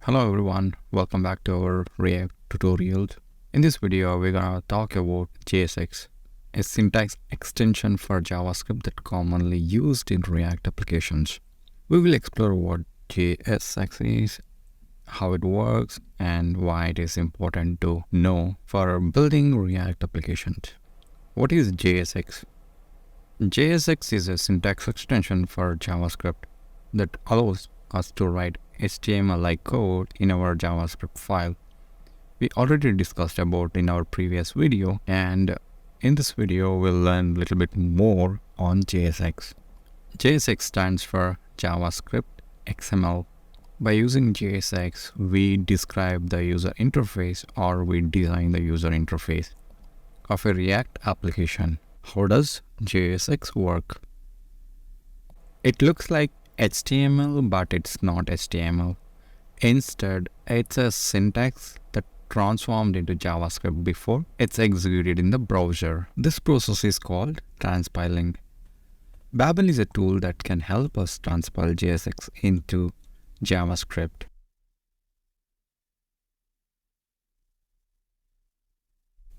Hello everyone, welcome back to our React tutorials. In this video, we're gonna talk about JSX, a syntax extension for JavaScript that commonly used in React applications. We will explore what JSX is, how it works, and why it is important to know for building React applications. What is JSX? JSX is a syntax extension for JavaScript that allows us to write HTML-like code in our JavaScript file. We already discussed about in our previous video, and in this video we'll learn a little bit more on JSX. JSX stands for JavaScript XML. By using JSX, we describe the user interface or we design the user interface of a React application. How does JSX work? It looks like HTML, but it's not HTML. Instead, it's a syntax that transformed into JavaScript before it's executed in the browser. This process is called transpiling. Babel is a tool that can help us transpile JSX into JavaScript.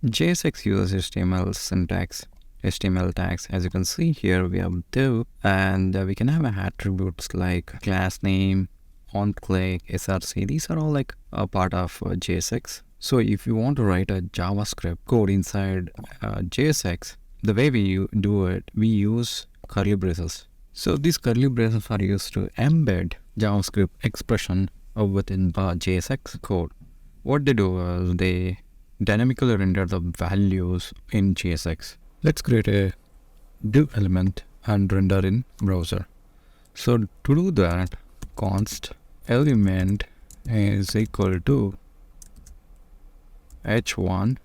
JSX uses HTML syntax, HTML tags. As you can see here, we have div, and we can have attributes like className, onClick, src. These are all like a part of JSX. So if you want to write a JavaScript code inside JSX, the way we do it, we use curly braces. So these curly braces are used to embed JavaScript expression within JSX code. What they do is they dynamically render the values in JSX. Let's create a div element and render in browser. So to do that, const element is equal to h1,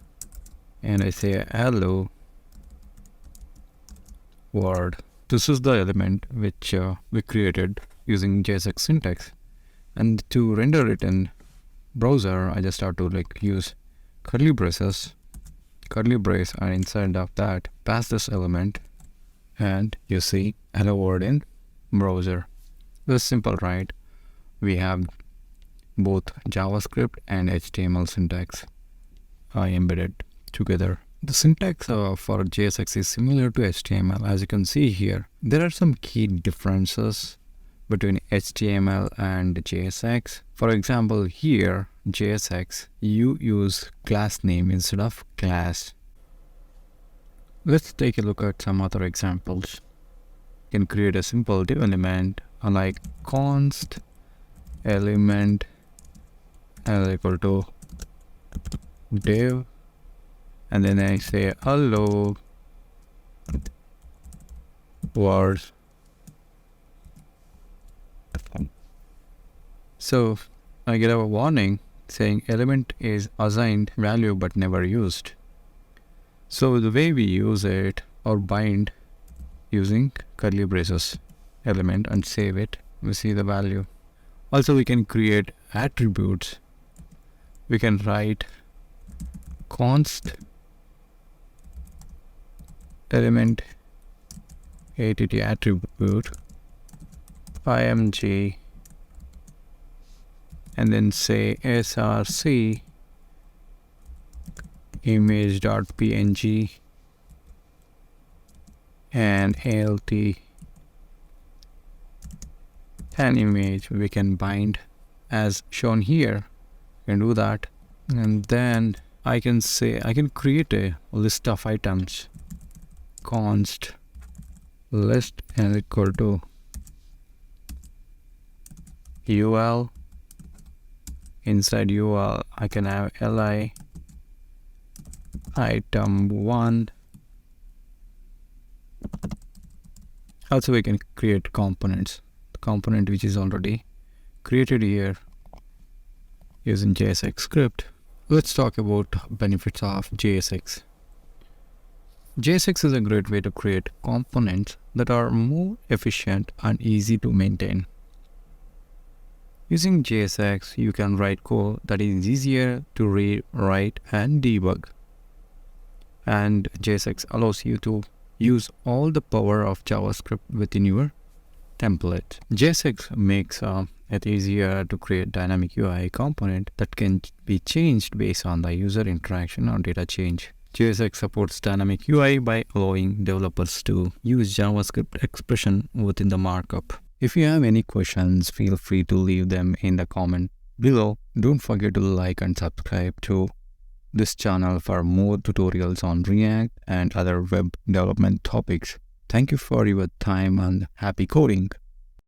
and I say hello world. This is the element which we created using JSX syntax, and to render it in browser, I just have to use curly braces, curly brace, and inside of that pass this element, and you see hello world in browser. This is simple, right? We have both JavaScript and HTML syntax embedded together. The syntax for JSX is similar to HTML. As you can see here, there are some key differences between HTML and JSX. For example, here JSX, you use class name instead of class. Let's take a look at some other examples. You can create a simple div element like const element is equal to div, and then I say hello world. So I get a warning saying element is assigned value but never used. So the way we use it or bind using curly braces element and save it, we see the value. Also, we can create attributes. We can write const element att attribute img, and then say src image.png and alt an image. We can bind as shown here. You can do that, and then I can create a list of items. Const list is equal to ul. Inside ul, I can have li item 1. Also, we can create components. The component which is already created here using JSX script. Let's talk about benefits of JSX. JSX is a great way to create components that are more efficient and easy to maintain. Using JSX, you can write code that is easier to read, write, and debug. And JSX allows you to use all the power of JavaScript within your template. JSX makes it easier to create dynamic UI component that can be changed based on the user interaction or data change. JSX supports dynamic UI by allowing developers to use JavaScript expression within the markup. If you have any questions, feel free to leave them in the comment below. Don't forget to like and subscribe to this channel for more tutorials on React and other web development topics. Thank you for your time and happy coding.